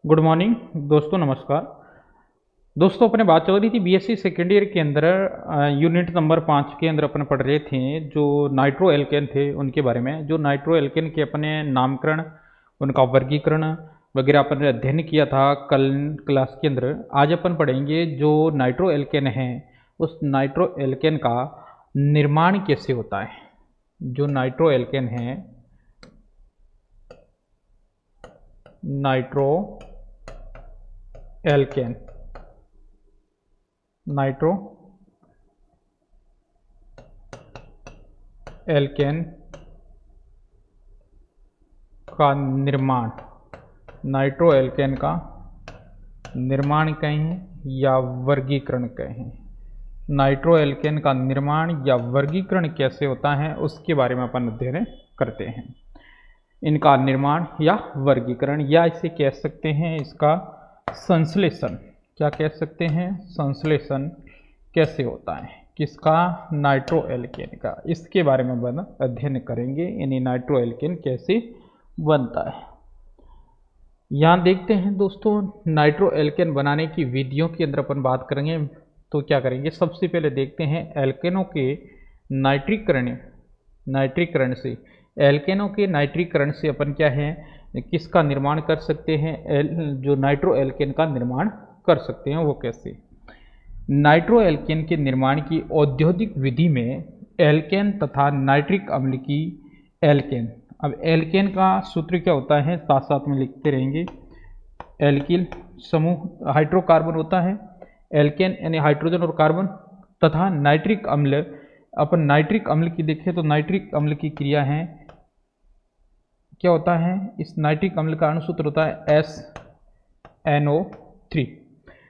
Good morning दोस्तों, नमस्कार। दोस्तों, अपने बात चल रही थी बीएससी सेकेंड ईयर के अंदर यूनिट नंबर 5 के अंदर अपन पढ़ रहे थे जो नाइट्रो एल्केन थे उनके बारे में। जो नाइट्रो एल्केन के अपने नामकरण, उनका वर्गीकरण वगैरह अपन ने अध्ययन किया था कल क्लास के अंदर। आज अपन पढ़ेंगे जो नाइट्रो एल्केन है उस नाइट्रो एल्केन का निर्माण कैसे होता है। जो नाइट्रो एल्केन है, नाइट्रो एल्केन, नाइट्रो एल्केन का निर्माण, नाइट्रो एल्केन का निर्माण कहें या वर्गीकरण कहें। नाइट्रो एल्केन का निर्माण या वर्गीकरण कैसे होता है उसके बारे में अपन अध्ययन करते हैं। इनका निर्माण या वर्गीकरण, या इसे कह सकते हैं इसका संश्लेषण। क्या कह सकते हैं? संश्लेषण कैसे होता है किसका? नाइट्रो एल्केन का। इसके बारे में अपन अध्ययन करेंगे, यानी नाइट्रो एल्केन कैसे बनता है। यहाँ देखते हैं दोस्तों, नाइट्रो एल्केन बनाने की विधियों के अंदर अपन बात करेंगे तो क्या करेंगे, सबसे पहले देखते हैं एल्केनों के नाइट्रीकरण से। एल्केनों के नाइट्रीकरण से अपन क्या है, किसका निर्माण कर सकते हैं? जो नाइट्रो एल्केन का निर्माण कर सकते हैं। वो कैसे? नाइट्रो एल्केन के निर्माण की औद्योगिक विधि में एल्केन तथा नाइट्रिक अम्ल की एल्केन। अब एल्केन का सूत्र क्या होता है, साथ साथ में लिखते रहेंगे। एल्किल समूह हाइड्रोकार्बन होता है, एल्केन यानी हाइड्रोजन और कार्बन, तथा नाइट्रिक अम्ल। अपन नाइट्रिक अम्ल की देखें तो नाइट्रिक अम्ल की क्रिया है, क्या होता है? इस नाइट्रिक अम्ल का अणुसूत्र होता है SNO3।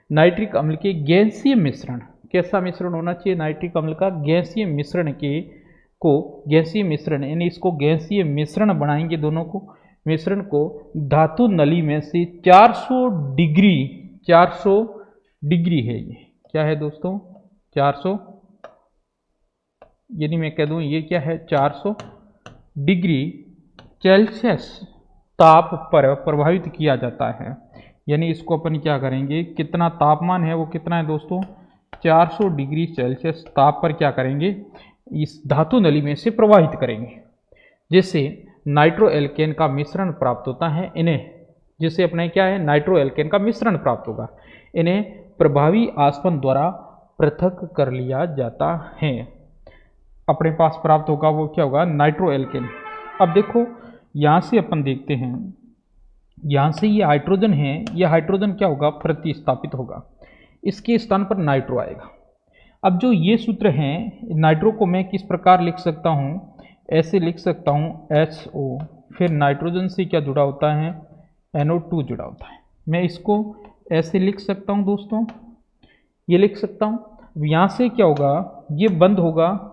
नाइट्रिक अम्ल के गैसीय मिश्रण, कैसा मिश्रण होना चाहिए नाइट्रिक अम्ल का? गैसीय मिश्रण गैसीय मिश्रण, यानी इसको गैसीय मिश्रण बनाएंगे। दोनों को मिश्रण को धातु नली में से 400 डिग्री है। ये क्या है दोस्तों? 400, यानी मैं कह दूं ये क्या है, 400 डिग्री सेल्सियस ताप पर प्रभावित किया जाता है। यानी इसको अपन क्या करेंगे, कितना तापमान है वो कितना है दोस्तों? 400 डिग्री सेल्सियस ताप पर क्या करेंगे, इस धातु नली में से प्रवाहित करेंगे, जिससे नाइट्रो एल्केन का मिश्रण प्राप्त होता है। जिससे अपने क्या है, नाइट्रो एल्केन का मिश्रण प्राप्त होगा। इन्हें प्रभावी आसवन द्वारा पृथक कर लिया जाता है। अपने पास प्राप्त होगा वो क्या होगा, नाइट्रो एल्केन। अब देखो यहाँ से अपन देखते हैं, यहाँ से ये हाइड्रोजन है, ये हाइड्रोजन क्या होगा, प्रतिस्थापित होगा, इसके स्थान पर नाइट्रो आएगा। अब जो ये सूत्र हैं, नाइट्रो को मैं किस प्रकार लिख सकता हूँ? ऐसे लिख सकता हूँ HO, फिर नाइट्रोजन से क्या जुड़ा होता है, NO2 जुड़ा होता है। मैं इसको ऐसे लिख सकता हूँ दोस्तों, ये लिख सकता हूँ। यहाँ से क्या होगा, ये बंद होगा,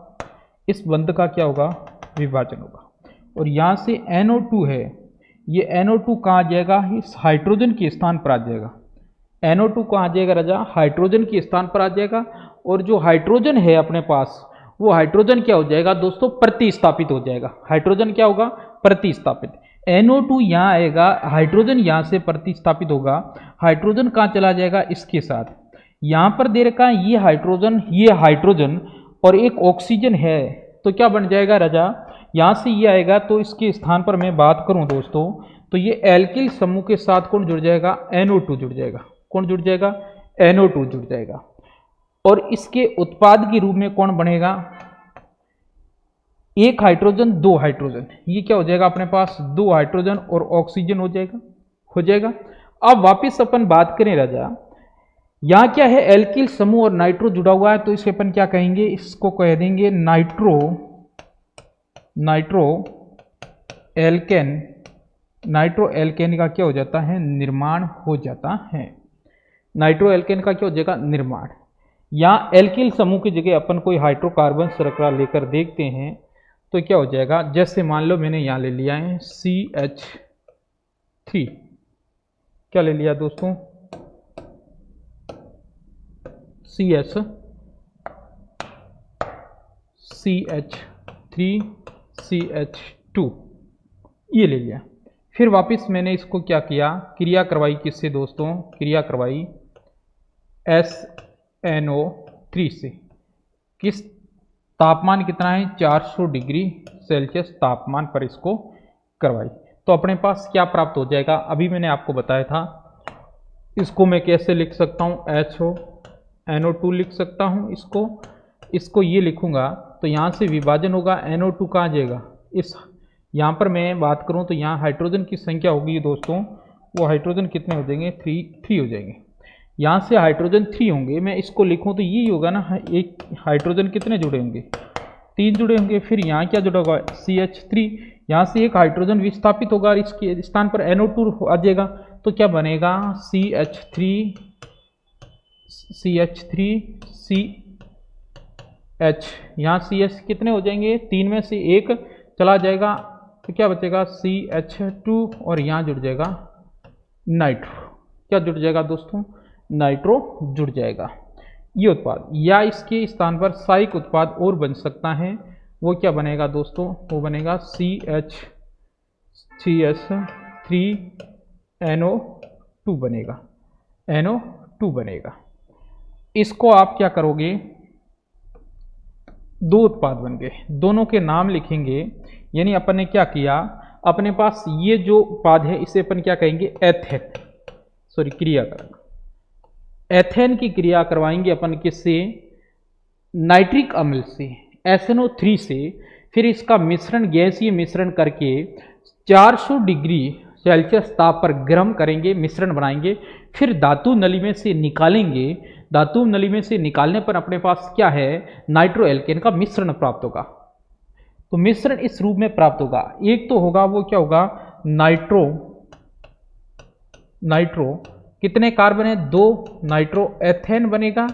इस बंद का क्या होगा, विभाजन होगा। और यहाँ से NO2 है, ये NO2 कहाँ आ जाएगा, इस हाइड्रोजन के स्थान पर आ जाएगा। NO2 कहाँ आ जाएगा राजा, हाइड्रोजन के स्थान पर आ जाएगा। और जो हाइड्रोजन है अपने पास, वो हाइड्रोजन क्या हो जाएगा दोस्तों, प्रतिस्थापित हो जाएगा। हाइड्रोजन क्या होगा, प्रतिस्थापित। NO2 यहाँ आएगा, हाइड्रोजन यहाँ से प्रतिस्थापित होगा। हाइड्रोजन कहाँ चला जाएगा, इसके साथ। यहाँ पर दे रखा है ये हाइड्रोजन और एक ऑक्सीजन है, तो क्या बन जाएगा राजा, यहाँ से ये आएगा तो इसके स्थान पर मैं बात करूँ दोस्तों, तो ये एल्किल समूह के साथ कौन जुड़ जाएगा, NO2 जुड़ जाएगा। कौन जुड़ जाएगा, NO2 जुड़ जाएगा। और इसके उत्पाद के रूप में कौन बनेगा, एक हाइड्रोजन, दो हाइड्रोजन। ये क्या हो जाएगा अपने पास, दो हाइड्रोजन और ऑक्सीजन हो जाएगा। अब वापिस अपन बात करें राजा, यहाँ क्या है, एल्किल समूह और नाइट्रो जुड़ा हुआ है, तो इसे अपन क्या कहेंगे, इसको कह देंगे नाइट्रो एल्केन। नाइट्रो एल्केन का क्या हो जाता है, निर्माण हो जाता है। नाइट्रो एल्केन का क्या हो जाएगा, निर्माण। यहाँ एल्किल समूह की जगह अपन कोई हाइड्रोकार्बन श्रृंखला लेकर देखते हैं तो क्या हो जाएगा, जैसे मान लो मैंने यहाँ ले लिया है CH3, क्या ले लिया दोस्तों, CH3CH2, ये ले लिया। फिर वापस मैंने इसको क्या किया, क्रिया करवाई किससे दोस्तों, क्रिया करवाई SNO3 से। किस तापमान कितना है, 400 डिग्री सेल्सियस तापमान पर इसको करवाई। तो अपने पास क्या प्राप्त हो जाएगा, अभी मैंने आपको बताया था। इसको मैं कैसे लिख सकता हूँ, HNO2 लिख सकता हूँ। इसको ये लिखूंगा तो यहाँ से विभाजन होगा, NO2 कहाँ जाएगा, इस यहाँ पर मैं बात करूँ तो यहाँ हाइड्रोजन की संख्या होगी दोस्तों, वो हाइड्रोजन कितने हो जाएंगे, 3 हो जाएंगे। यहाँ से हाइड्रोजन 3 होंगे, मैं इसको लिखूँ तो यही होगा ना, एक हाइड्रोजन कितने जुड़े होंगे, 3 जुड़े होंगे। फिर यहाँ क्या जुड़ा होगा, CH3, यहाँ से एक हाइड्रोजन विस्थापित होगा, इसके स्थान पर NO2 आ जाएगा। तो क्या बनेगा, CH3 CH, यहाँ CH कितने हो जाएंगे, 3 में से 1 चला जाएगा, तो क्या बचेगा CH2, और यहाँ जुड़ जाएगा नाइट्रो। क्या जुड़ जाएगा दोस्तों, नाइट्रो जुड़ जाएगा। ये उत्पाद, या इसके स्थान पर सहायक उत्पाद और बन सकता है, वो क्या बनेगा दोस्तों, वो बनेगा CH3NO2 बनेगा, NO2 बनेगा। इसको आप क्या करोगे, 2 उत्पाद बन गए, दोनों के नाम लिखेंगे। यानी अपन ने क्या किया, अपने पास ये जो उत्पाद है इसे अपन क्या कहेंगे, एथेन, सॉरी क्रिया करेंगे, एथेन की क्रिया करवाएंगे अपन किससे, नाइट्रिक अम्ल से, SNO3 से। फिर इसका मिश्रण, गैसीय मिश्रण करके 400 डिग्री सेल्सियस ताप पर गर्म करेंगे, मिश्रण बनाएंगे। फिर धातु नली में से निकालेंगे, धातु नली में से निकालने पर अपने पास क्या है, नाइट्रो एल्केन का मिश्रण प्राप्त होगा। तो मिश्रण इस रूप में प्राप्त होगा, एक तो होगा वो क्या होगा, नाइट्रो कितने कार्बन है, 2 नाइट्रो एथेन बनेगा।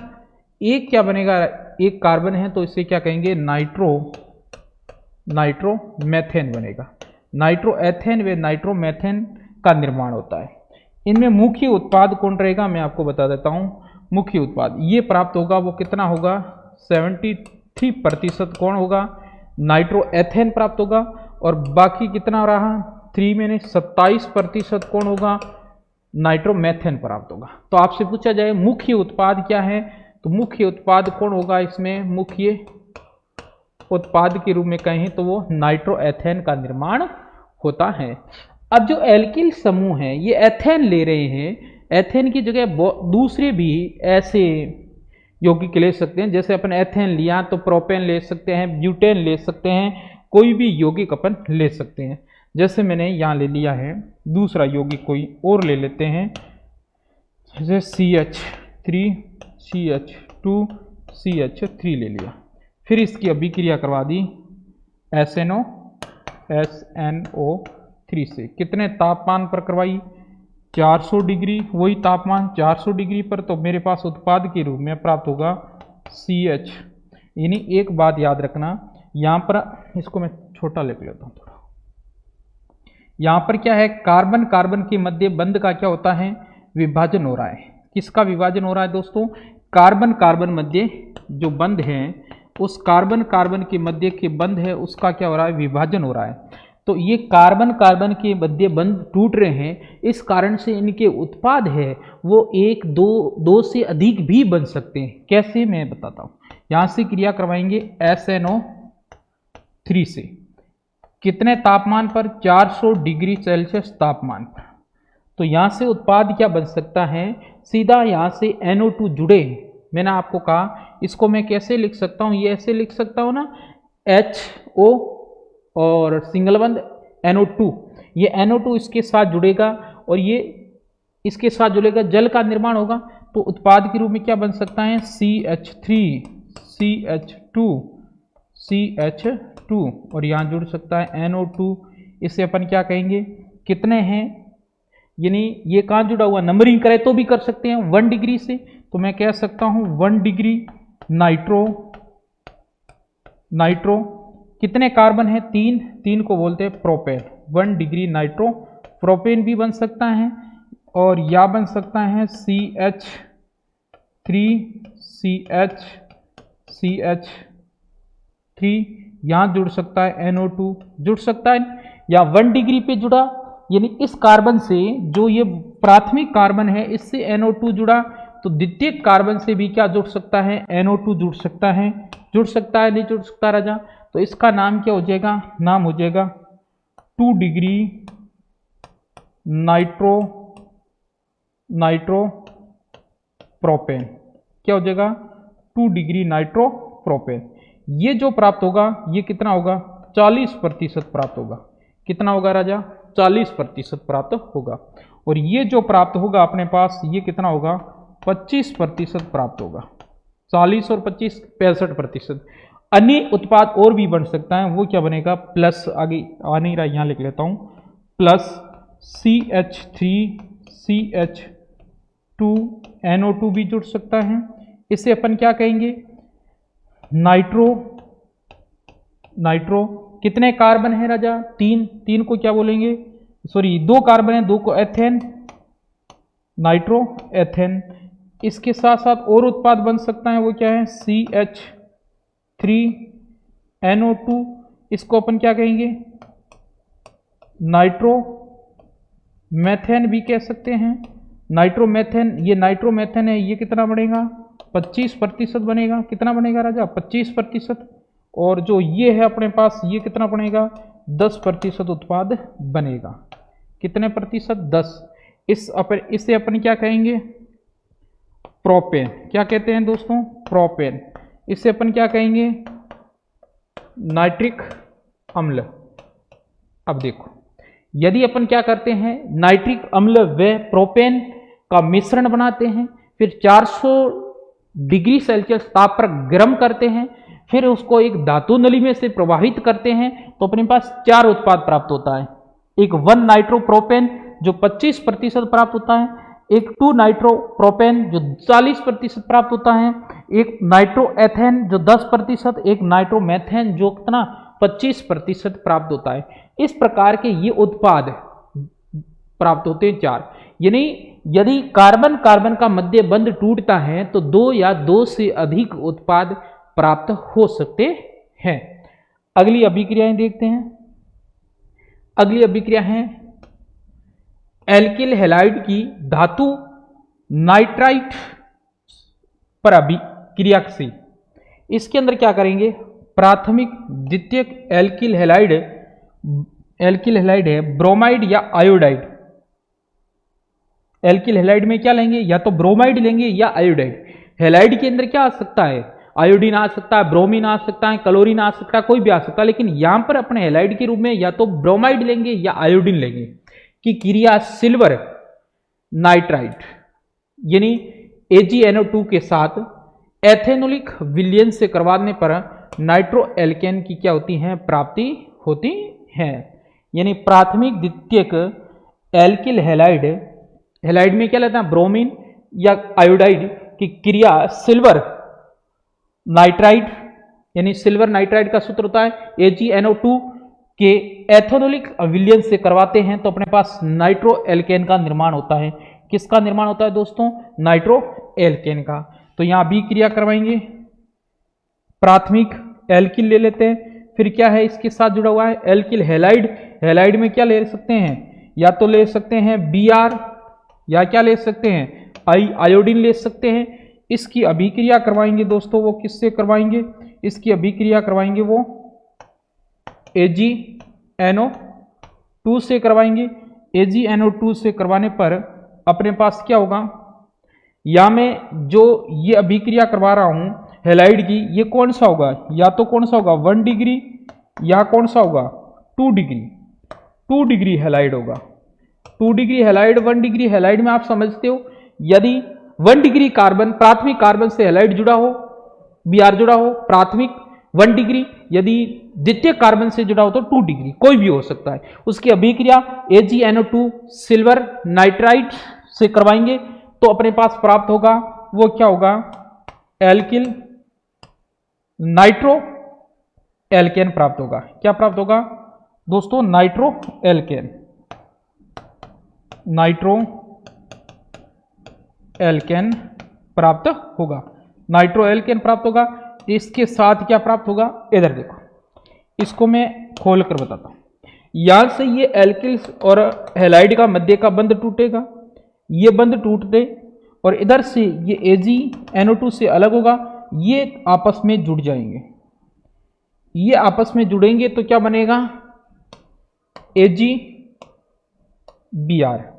एक क्या बनेगा, एक कार्बन है तो इसे क्या कहेंगे, नाइट्रो मेथेन बनेगा। नाइट्रो एथेन व नाइट्रो मेथेन का निर्माण होता है। इनमें मुख्य उत्पाद कौन रहेगा, मैं आपको बता देता हूं। मुख्य उत्पाद ये प्राप्त होगा, वो कितना होगा, 73% कौन होगा, नाइट्रो एथेन प्राप्त होगा। और बाकी कितना रहा, 3 में 27% कौन होगा, नाइट्रो मेथेन प्राप्त होगा। तो आपसे पूछा जाए मुख्य उत्पाद क्या है, तो मुख्य उत्पाद कौन होगा, इसमें मुख्य उत्पाद के रूप में कहें तो वो नाइट्रो एथेन का निर्माण होता है। अब जो एल्किल समूह है ये एथेन ले रहे हैं, एथेन की जगह दूसरे भी ऐसे यौगिक ले सकते हैं। जैसे अपन एथेन लिया तो प्रोपेन ले सकते हैं, ब्यूटेन ले सकते हैं, कोई भी यौगिक अपन ले सकते हैं। जैसे मैंने यहाँ ले लिया है दूसरा यौगिक, कोई और ले लेते हैं, जैसे CH3 CH2 CH3 ले लिया। फिर इसकी अभिक्रिया करवा दी SNO3 से। कितने तापमान पर करवाई, 400 डिग्री, वही तापमान 400 डिग्री पर। तो मेरे पास उत्पाद के रूप में प्राप्त होगा CH। यानी एक बात याद रखना, यहाँ पर इसको मैं छोटा लिख लेता हूँ थोड़ा, यहाँ पर क्या है, कार्बन कार्बन के मध्य बंध का क्या होता है, विभाजन हो रहा है। किसका विभाजन हो रहा है दोस्तों, कार्बन कार्बन मध्य जो बंध है, उस कार्बन कार्बन के मध्य के बंध है उसका क्या हो रहा है, विभाजन हो रहा है। तो ये कार्बन कार्बन के मध्य बंध टूट रहे हैं, इस कारण से इनके उत्पाद है वो 1 2 से अधिक भी बन सकते हैं। कैसे, मैं बताता हूँ। यहाँ से क्रिया करवाएंगे SNO3 से, कितने तापमान पर, 400 डिग्री सेल्सियस तापमान पर। तो यहाँ से उत्पाद क्या बन सकता है, सीधा यहाँ से NO2 जुड़े। मैंने आपको कहा इसको मैं कैसे लिख सकता हूँ, ये ऐसे लिख सकता हूँ ना, HO और सिंगल बंध NO2, ये NO2 इसके साथ जुड़ेगा और ये इसके साथ जुड़ेगा, जल का निर्माण होगा। तो उत्पाद के रूप में क्या बन सकता है, CH3 CH2 CH2 और यहाँ जुड़ सकता है NO2। इसे अपन क्या कहेंगे, कितने हैं, यानी ये कहाँ जुड़ा हुआ, नंबरिंग करें तो भी कर सकते हैं 1 डिग्री से। तो मैं कह सकता हूँ 1 डिग्री नाइट्रो कितने कार्बन है, 3 को बोलते हैं प्रोपेन। 1 डिग्री नाइट्रो प्रोपेन भी बन सकता है, और या बन सकता है CH3 CH3, यहाँ जुड़ सकता है NO2 जुड़ सकता है, या 1 डिग्री पे जुड़ा यानी इस कार्बन से जो ये प्राथमिक कार्बन है इससे NO2 जुड़ा, तो द्वितीयक कार्बन से भी क्या जुड़ सकता है, NO2 जुड़ सकता है, नहीं जुड़ सकता राजा। तो इसका नाम क्या हो जाएगा, नाम हो जाएगा 2 डिग्री नाइट्रोप्रोपेन। क्या हो जाएगा, 2 डिग्री नाइट्रोप्रोपेन। ये जो प्राप्त होगा ये कितना होगा, 40% प्राप्त होगा। कितना होगा राजा, 40% प्राप्त होगा। और ये जो प्राप्त होगा अपने पास ये कितना होगा, 25% प्राप्त होगा। 40 और 25 65%। अन्य उत्पाद और भी बन सकता है, वो क्या बनेगा, प्लस आगे आ नहीं रहा, यहाँ लिख लेता हूँ, प्लस CH3CH2NO2 भी जुड़ सकता है। इसे अपन क्या कहेंगे, नाइट्रो कितने कार्बन है राजा, 3 को क्या बोलेंगे, सॉरी 2 कार्बन है, 2 को एथेन, नाइट्रो एथेन। इसके साथ साथ और उत्पाद बन सकता है, वो क्या है, CH3NO2। इसको अपन क्या कहेंगे, नाइट्रोमेथेन भी कह सकते हैं, नाइट्रोमेथेन। ये नाइट्रोमेथेन है, ये कितना बनेगा, 25% बनेगा। कितना बनेगा राजा, 25%। और जो ये है अपने पास ये कितना बनेगा, 10% उत्पाद बनेगा। कितने प्रतिशत, 10। इसे अपन क्या कहेंगे, प्रोपेन। क्या कहते हैं दोस्तों, प्रोपेन। इसे अपन क्या कहेंगे, नाइट्रिक अम्ल। अब देखो, यदि अपन क्या करते हैं, नाइट्रिक अम्ल व प्रोपेन का मिश्रण बनाते हैं, फिर 400 डिग्री सेल्सियस ताप पर गर्म करते हैं, फिर उसको एक धातु नली में से प्रवाहित करते हैं, तो अपने पास 4 उत्पाद प्राप्त होता है। एक 1 नाइट्रोप्रोपेन जो 25% प्राप्त होता है, एक 2 नाइट्रोप्रोपेन जो 40% प्राप्त होता है, एक नाइट्रोएथेन जो 10%, एक नाइट्रोमेथेन जो कितना 25% प्राप्त होता है। इस प्रकार के ये उत्पाद प्राप्त होते हैं 4। यानी यदि कार्बन कार्बन का मध्य बंध टूटता है तो 2 या 2 से अधिक उत्पाद प्राप्त हो सकते हैं। अगली अभिक्रियाएं देखते हैं। अगली अभिक्रिया है एल्किल हैलाइड की धातु नाइट्राइट पर अभिक्रिया से। इसके अंदर क्या करेंगे, प्राथमिक द्वितीयक एल्किल हैलाइड है ब्रोमाइड या आयोडाइड। एल्किल हैलाइड में क्या लेंगे, या तो ब्रोमाइड लेंगे या आयोडाइड। हैलाइड के अंदर क्या आ सकता है, आयोडीन आ सकता है, ब्रोमीन आ सकता है, क्लोरीन आ सकता है, कोई भी आ सकता है, लेकिन यहां पर अपने हैलाइड के रूप में या तो ब्रोमाइड लेंगे या आयोडीन लेंगे कि क्रिया सिल्वर नाइट्राइट यानी AgNO2 के साथ एथेनोलिक विलयन से करवाने पर नाइट्रो एल्केन की क्या होती है, प्राप्ति होती है। यानी प्राथमिक द्वितीयक एल्किल हैलाइड में क्या लेता है, ब्रोमीन या आयोडाइड की क्रिया सिल्वर नाइट्राइड, यानी सिल्वर नाइट्राइड का सूत्र होता है AgNO2 के एथेनोलिक विलयन से करवाते हैं तो अपने पास नाइट्रो एल्केन का निर्माण होता है। किसका निर्माण होता है दोस्तों, नाइट्रो एल्केन का। तो यहां भी क्रिया करवाएंगे, प्राथमिक एल्किल ले लेते हैं, फिर क्या है इसके साथ जुड़ा हुआ है एल्किल हैलाइड। हैलाइड में क्या ले सकते हैं, या तो ले सकते हैं Br या क्या ले सकते हैं, आयोडीन ले सकते हैं। इसकी अभिक्रिया करवाएंगे दोस्तों, वो किससे करवाएंगे, इसकी अभिक्रिया करवाएंगे वो AgNO2 से करवाएंगे। AgNO2 से करवाने पर अपने पास क्या होगा, या मैं जो ये अभिक्रिया करवा रहा हूं हैलाइड की, ये कौन सा होगा, या तो कौन सा होगा 1 डिग्री या कौन सा होगा 2 डिग्री। 2 डिग्री हैलाइड होगा, 2 डिग्री हैलाइड। 1 डिग्री हैलाइड में आप समझते हो, यदि 1 डिग्री कार्बन प्राथमिक कार्बन से हैलाइड जुड़ा हो, Br जुड़ा हो, प्राथमिक 1 डिग्री, यदि द्वितीय कार्बन से जुड़ा हो तो 2 डिग्री, कोई भी हो सकता है। उसकी अभिक्रिया AgNO2 सिल्वर नाइट्राइट से करवाएंगे तो अपने पास प्राप्त होगा वो क्या होगा, एल्किल नाइट्रो एल्केन प्राप्त होगा। क्या प्राप्त होगा दोस्तों, नाइट्रो एल्केन, नाइट्रो एल्केन प्राप्त होगा, नाइट्रो एल्केन प्राप्त होगा। इसके साथ क्या प्राप्त होगा, इधर देखो, इसको मैं खोल कर बताता हूं। यहां से ये एल्किल्स और हैलाइड का मध्य का बंध टूटेगा, ये बंध टूट दे, और इधर से ये AgNO2 से अलग होगा, ये आपस में जुड़ जाएंगे, ये आपस में जुड़ेंगे तो क्या बनेगा, AgBr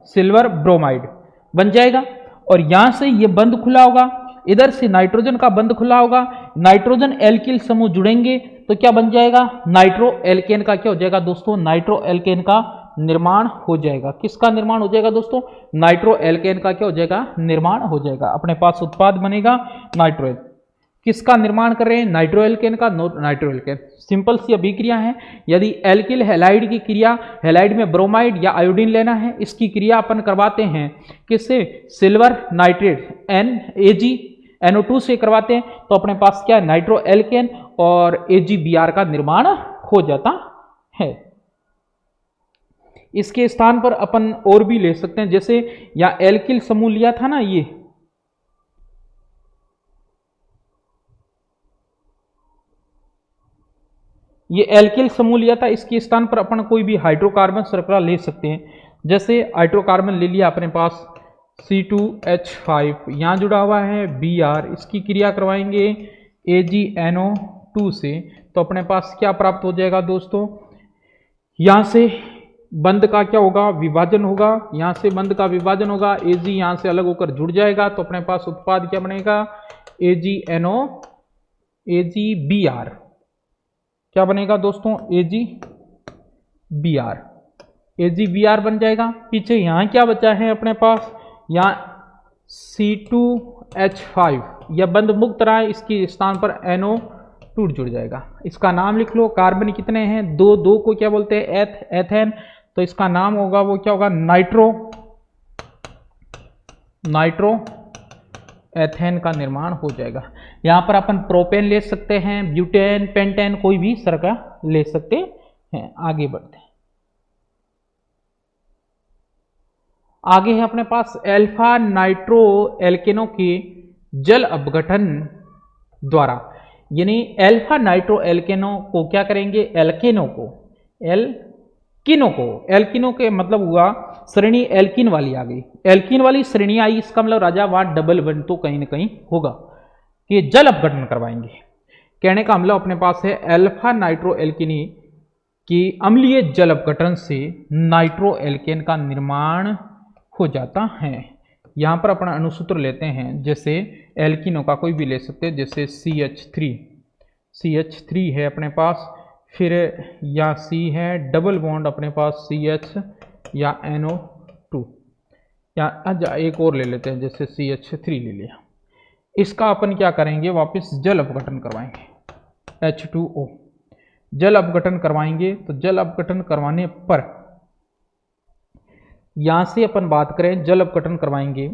सिल्वर ब्रोमाइड बन जाएगा। और यहां से ये बंध खुला होगा, इधर से नाइट्रोजन का बंध खुला होगा, नाइट्रोजन एल्किल समूह जुड़ेंगे तो क्या बन जाएगा, नाइट्रो एल्केन का क्या हो जाएगा दोस्तों, नाइट्रो एल्केन का निर्माण हो जाएगा। किसका निर्माण हो जाएगा दोस्तों, नाइट्रो एल्केन का क्या हो जाएगा, निर्माण हो जाएगा। अपने पास उत्पाद बनेगा नाइट्रो। किसका निर्माण कर रहे हैं, नाइट्रो एल्केन का, नाइट्रो एल्केन। सिंपल सी अभिक्रिया है। यदि एल्किल हैलाइड की क्रिया, हैलाइड में ब्रोमाइड या आयोडीन लेना है, इसकी क्रिया अपन करवाते हैं किससे, सिल्वर नाइट्रेट AgNO2 से करवाते हैं, तो अपने पास क्या है, नाइट्रो एल्केन और AgBr का निर्माण हो जाता है। इसके स्थान पर अपन और भी ले सकते हैं, जैसे या एल्किल समूह लिया था ना, ये एल्किल समूह लिया था, इसके स्थान पर अपन कोई भी हाइड्रोकार्बन श्रृंखला ले सकते हैं। जैसे हाइड्रोकार्बन ले लिया अपने पास C2H5, यहां जुड़ा हुआ है Br, इसकी क्रिया करवाएंगे AgNO2 से, तो अपने पास क्या प्राप्त हो जाएगा दोस्तों, यहां से बंध का क्या होगा, विभाजन होगा, यहां से बंध का विभाजन होगा, Ag यहां से अलग होकर जुड़ जाएगा, तो अपने पास उत्पाद क्या बनेगा, AgBr, क्या बनेगा दोस्तों, AgBr बन जाएगा। पीछे यहां क्या बचा है अपने पास, यहां C2H5, यह बंध मुक्त रहा है, इसके स्थान पर NO2 जुड़ जाएगा। इसका नाम लिख लो, कार्बन कितने हैं, दो को क्या बोलते हैं, एथेन, तो इसका नाम होगा वो क्या होगा, नाइट्रो एथेन का निर्माण हो जाएगा। यहां पर अपन प्रोपेन ले सकते हैं, ब्यूटेन, पेंटेन, कोई भी शर्करा ले सकते हैं। आगे बढ़ते हैं, आगे है अपने पास अल्फा नाइट्रो एल्केनों के जल अपघटन द्वारा, यानी अल्फा नाइट्रो एल्केनों को क्या करेंगे, एल्किनो के मतलब हुआ श्रेणी एल्किन वाली आ गई, एल्किन वाली श्रेणी आई, इसका मतलब राजा वहां डबल वन तो कहीं ना कहीं होगा कि जल अपघटन करवाएंगे। कहने का मतलब अपने पास है अल्फा नाइट्रो एल्किनी की अम्लीय जल अपघटन से नाइट्रो एल्केन का निर्माण हो जाता है। यहां पर अपना अनुसूत्र लेते हैं, जैसे एल्किनो का कोई भी ले सकते हैं, जैसे CH3 है अपने पास, फिर या C है, डबल बॉन्ड अपने पास CH या NO2, या एक और ले लेते हैं, जैसे CH3 ले लिया। इसका अपन क्या करेंगे, वापस जल अपघटन करवाएंगे, H2O जल अपघटन करवाएंगे। तो जल अपघटन करवाने पर यहां से अपन बात करें, जल अपघटन करवाएंगे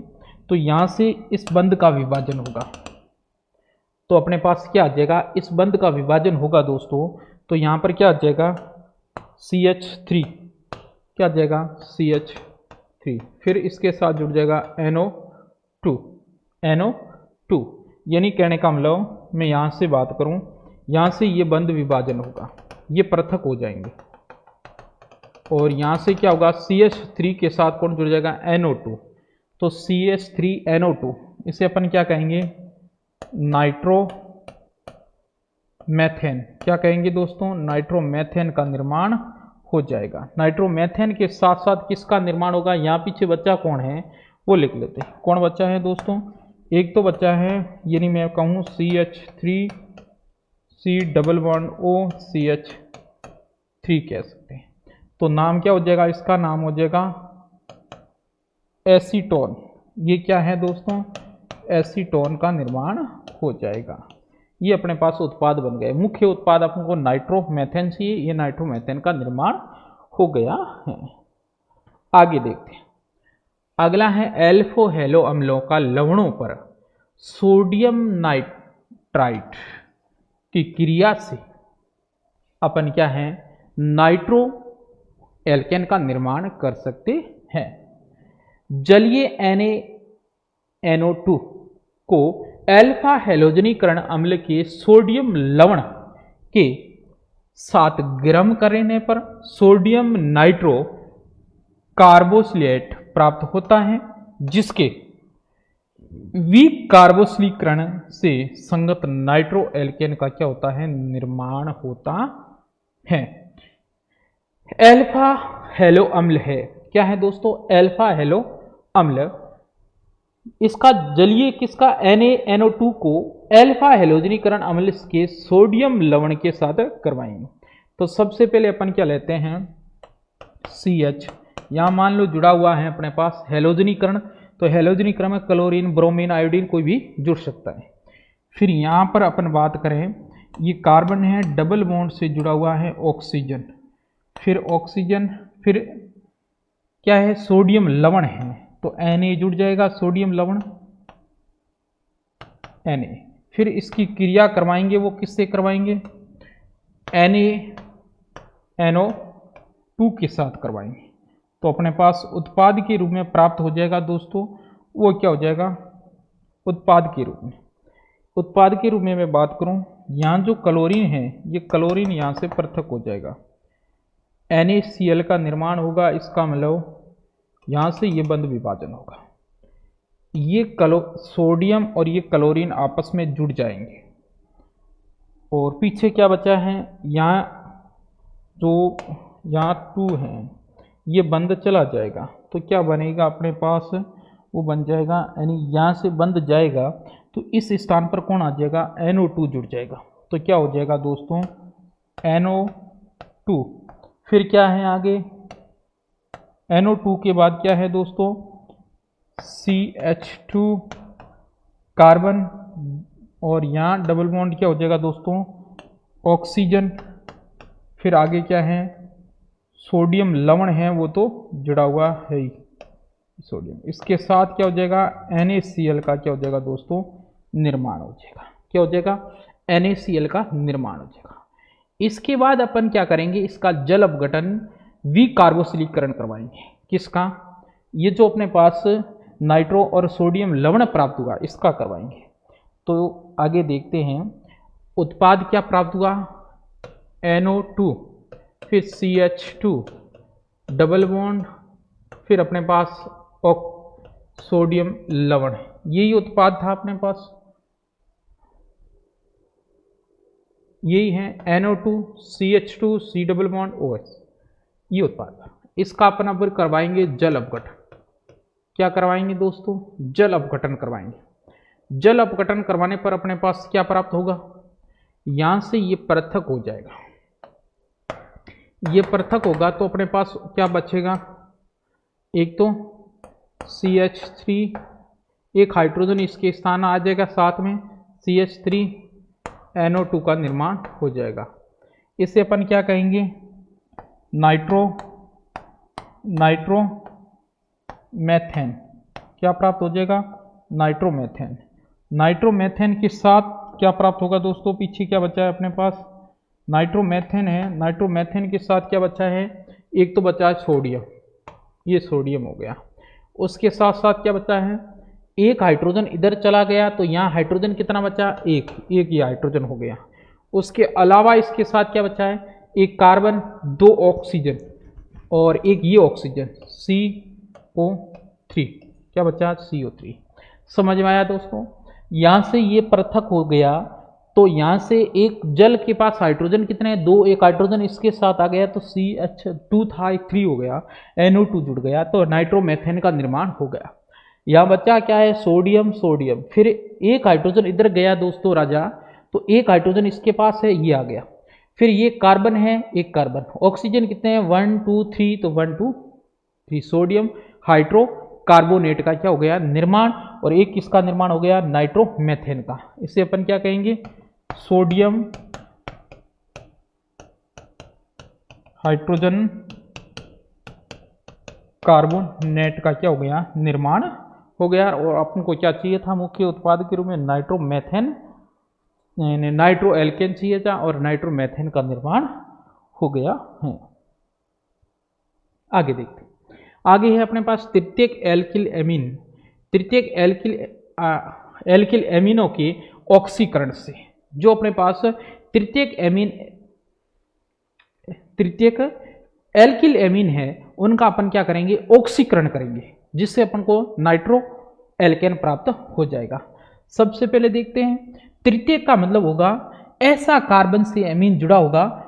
तो यहां से इस बंध का विभाजन होगा, तो अपने पास क्या आ जाएगा, इस बंध का विभाजन होगा दोस्तों, तो यहां पर क्या आ जाएगा, CH3, क्या आ जाएगा, CH3, फिर इसके साथ जुड़ जाएगा NO2, यानी कहने का मतलब मैं यहां से बात करूं, यहां से ये बंध विभाजन होगा, ये पृथक हो जाएंगे, और यहां से क्या होगा, CH3 के साथ कौन जुड़ जाएगा, NO2, तो CH3NO2, इसे अपन क्या कहेंगे, नाइट्रोमेथेन, क्या कहेंगे दोस्तों, नाइट्रोमेथेन का निर्माण हो जाएगा। नाइट्रोमेथेन के साथ साथ किसका निर्माण होगा, यहाँ पीछे बच्चा कौन है वो लिख लेते हैं। कौन बच्चा है दोस्तों, एक तो बच्चा है, यानी मैं कहूँ CH3 C double bond O CH3 कह सकते हैं। तो नाम क्या हो जाएगा, इसका नाम हो जाएगा एसीटोन। ये क्या है दोस्तों, एसीटोन का निर्माण हो जाएगा। ये अपने पास उत्पाद बन गए। मुख्य उत्पाद आपको नाइट्रोमेथेन चाहिए, ये नाइट्रोमेथेन का निर्माण हो गया है। आगे देखते हैं, अगला है एल्फो हेलो अम्लों का लवणों पर सोडियम नाइट्राइट की क्रिया से अपन क्या है, नाइट्रो एल्केन का निर्माण कर सकते हैं। जलीय NaNO2 को अल्फा हेलोजनीकरण अम्ल के सोडियम लवण के साथ गर्म करने पर सोडियम नाइट्रो कार्बोक्सिलेट प्राप्त होता है, जिसके विकार्बोक्सीकरण से संगत नाइट्रो एल्केन का क्या होता है, निर्माण होता है। अल्फा हेलो अम्ल है, क्या है दोस्तों, अल्फा हेलो अम्ल। इसका जलीय किसका NaNO2 को अल्फा हेलोजनीकरण अम्ल के सोडियम लवण के साथ करवाएंगे। तो सबसे पहले अपन क्या लेते हैं, CH, यहां मान लो जुड़ा हुआ है अपने पास हेलोजनीकरण, तो हेलोजनीकरण में क्लोरीन, ब्रोमीन, आयोडीन कोई भी जुड़ सकता है। फिर यहां पर अपन बात करें, ये कार्बन है, डबल बॉन्ड से जुड़ा हुआ है ऑक्सीजन, फिर ऑक्सीजन, फिर क्या है, सोडियम लवण है, तो Na जुड़ जाएगा, सोडियम लवण Na। फिर इसकी क्रिया करवाएंगे, वो किससे करवाएंगे, NaNO2 के साथ करवाएंगे। तो अपने पास उत्पाद के रूप में प्राप्त हो जाएगा दोस्तों, वो क्या हो जाएगा, उत्पाद के रूप में। उत्पाद के रूप में मैं बात करूं, यहाँ जो क्लोरीन है, ये क्लोरीन यहाँ से पृथक हो जाएगा, NaCl का निर्माण होगा, इसका मतलब यहाँ से ये बंध विभाजन होगा, ये सोडियम और ये क्लोरीन आपस में जुड़ जाएंगे, और पीछे क्या बचा है, यहाँ जो यहाँ 2 है, ये बंद चला जाएगा, तो क्या बनेगा अपने पास, वो बन जाएगा, यानी यहाँ से बंद जाएगा तो इस स्थान पर कौन आ जाएगा, NO2 जुड़ जाएगा, तो क्या हो जाएगा दोस्तों, NO2। फिर क्या है आगे, NO2 के बाद क्या है दोस्तों, CH2 कार्बन, और यहाँ डबल बॉन्ड क्या हो जाएगा दोस्तों, ऑक्सीजन। फिर आगे क्या है, सोडियम लवण है, वो तो जुड़ा हुआ है ही सोडियम, इसके साथ क्या हो जाएगा, NaCl का क्या हो जाएगा दोस्तों, निर्माण हो जाएगा, क्या हो जाएगा, NaCl का निर्माण हो जाएगा। इसके बाद अपन क्या करेंगे, इसका जल अपघटन विकार्बोक्सीकरण करवाएंगे, किसका, ये जो अपने पास नाइट्रो और सोडियम लवण प्राप्त हुआ, इसका करवाएंगे। तो आगे देखते हैं, उत्पाद क्या प्राप्त हुआ, NO2, फिर CH2 डबल बॉन्ड, फिर अपने पास सोडियम लवण, यही उत्पाद था अपने पास, यही है NO2 CH2 C double bond OH, ये उत्पाद था। इसका अपन अब करवाएंगे जल अपघटन, क्या करवाएंगे दोस्तों, जल अपघटन करवाएंगे। जल अपघटन करवाने पर अपने पास क्या प्राप्त होगा, यहां से ये पृथक हो जाएगा, ये पृथक होगा, तो अपने पास क्या बचेगा, एक तो CH3, एक हाइड्रोजन इसके स्थान आ जाएगा, साथ में CH3 NO2 का निर्माण हो जाएगा। इसे अपन क्या कहेंगे, नाइट्रोमेथेन, क्या प्राप्त हो जाएगा, नाइट्रोमेथेन। नाइट्रोमेथेन के साथ क्या प्राप्त होगा दोस्तों, पीछे क्या बचा है अपने पास, नाइट्रोमेथेन है, नाइट्रोमेथेन के साथ क्या बचा है, एक तो बचा है सोडियम, ये सोडियम हो गया, उसके साथ साथ क्या बचा है, एक हाइड्रोजन इधर चला गया, तो यहाँ हाइड्रोजन कितना बचा, एक ये हाइड्रोजन हो गया। उसके अलावा इसके साथ क्या बचा है, एक कार्बन, 2 ऑक्सीजन, और एक ये ऑक्सीजन CO3, क्या बचा, CO3। समझ में आया दोस्तों, यहाँ से ये पृथक हो गया, तो यहाँ से एक जल के पास हाइड्रोजन कितने हैं, 2, एक हाइड्रोजन इसके साथ आ गया, तो CH2 था, एक 3 हो गया, NO2 जुड़ गया, तो नाइट्रोमेथेन का निर्माण हो गया। यहाँ बच्चा क्या है, सोडियम, फिर एक हाइड्रोजन इधर गया दोस्तों राजा, तो एक हाइड्रोजन इसके पास है, ये आ गया, फिर ये कार्बन है, एक कार्बन, ऑक्सीजन कितने हैं, 1 2 3, तो 1 2 3, सोडियम हाइड्रोकार्बोनेट का क्या हो गया, निर्माण, और एक किसका निर्माण हो गया, नाइट्रोमेथेन का। इसे अपन क्या कहेंगे, सोडियम हाइड्रोजन कार्बोनेट का क्या हो गया, निर्माण हो गया। और अपन को क्या चाहिए था, मुख्य उत्पाद के रूप में नाइट्रोमेथेन, नाइट्रो एल्केन चाहिए था, और नाइट्रोमेथेन का निर्माण हो गया है। आगे देखते हैं, आगे है अपने पास तृतीयक एल्किल एमीन। तृतीयक एल्किल एमीनों के ऑक्सीकरण से, जो अपने पास तृतीयक एमीन तृतीयक एल्किल एमीन है उनका अपन क्या करेंगे, ऑक्सीकरण करेंगे, जिससे अपन को नाइट्रो एल्केन प्राप्त हो जाएगा। सबसे पहले देखते हैं, तृतीयक का मतलब होगा ऐसा कार्बन से एमीन जुड़ा होगा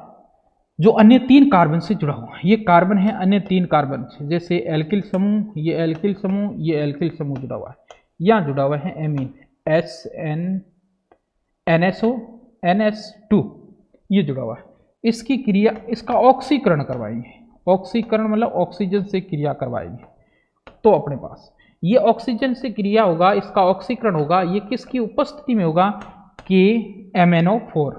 जो अन्य 3 कार्बन से जुड़ा हुआ। ये कार्बन है अन्य 3 कार्बन से, जैसे एल्किल समूह, ये एल्किल समूह, ये एल्किल समूह जुड़ा हुआ है। यहाँ जुड़ा हुआ है एमीन NSO NS2, ये जुड़ा हुआ है। इसकी क्रिया, इसका ऑक्सीकरण करवाएंगे। ऑक्सीकरण मतलब ऑक्सीजन से क्रिया करवाएंगे। तो अपने पास ये ऑक्सीजन से क्रिया होगा, इसका ऑक्सीकरण होगा, ये किसकी उपस्थिति में होगा, KMnO4,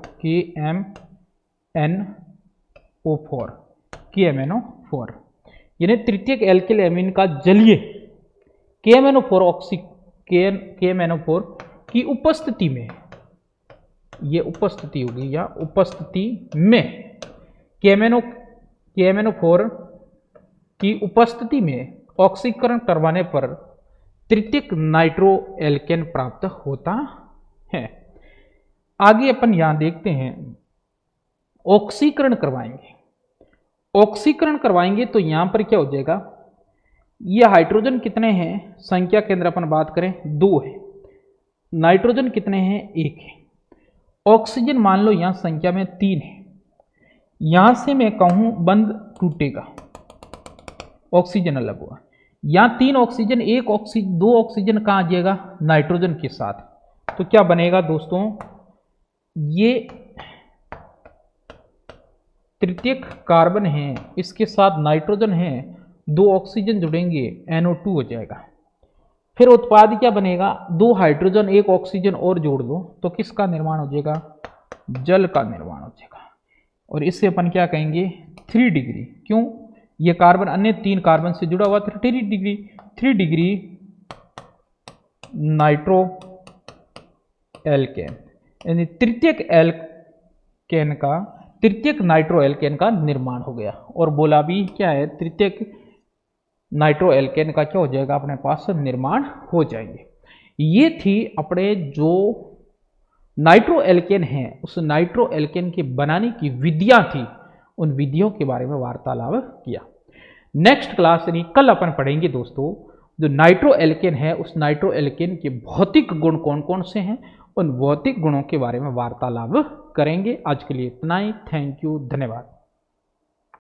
KMnO4 यानी तृतीयक एल्किल एमीन का जलीय KMnO4 की उपस्थिति में, ये उपस्थिति होगी या उपस्थिति में KMnO4 की उपस्थिति में ऑक्सीकरण करवाने पर तृतीयक नाइट्रो एल्केन प्राप्त होता है। आगे अपन यहां देखते हैं, ऑक्सीकरण करवाएंगे। ऑक्सीकरण करवाएंगे तो यहां पर क्या हो जाएगा, ये हाइड्रोजन कितने हैं, संख्या के अंदर अपन बात करें 2 है, नाइट्रोजन कितने हैं 1 है, ऑक्सीजन मान लो यहां संख्या में 3 है। यहां से मैं कहूं बंद टूटेगा, ऑक्सीजन अलग हुआ, यहां 3 ऑक्सीजन, 2 ऑक्सीजन कहां आ जाएगा, नाइट्रोजन के साथ। तो क्या बनेगा दोस्तों, ये तृतीयक कार्बन है, इसके साथ नाइट्रोजन है, 2 ऑक्सीजन जुड़ेंगे, NO2 हो जाएगा। फिर उत्पाद क्या बनेगा, 2 हाइड्रोजन 1 ऑक्सीजन और जोड़ दो तो किसका निर्माण हो जाएगा, जल का निर्माण हो जाएगा। और इससे अपन क्या कहेंगे, 3 डिग्री। क्यों, ये कार्बन अन्य 3 कार्बन से जुड़ा हुआ, 3 डिग्री नाइट्रो एल्केन, यानी तृतीयक नाइट्रो एल्केन का निर्माण हो गया। और बोला भी क्या है, तृतीयक नाइट्रो एल्केन का क्या हो जाएगा, अपने पास निर्माण हो जाएंगे। ये थी अपने जो नाइट्रो एल्केन है, उस नाइट्रो एल्केन के बनाने की विधियां थी, उन विधियों के बारे में वार्तालाप किया। नेक्स्ट क्लास यानी कल अपन पढ़ेंगे दोस्तों, जो नाइट्रो एल्केन है उस नाइट्रो एल्केन के भौतिक गुण कौन कौन से हैं, उन भौतिक गुणों के बारे में वार्तालाप करेंगे। आज के लिए इतना ही। थैंक यू, धन्यवाद।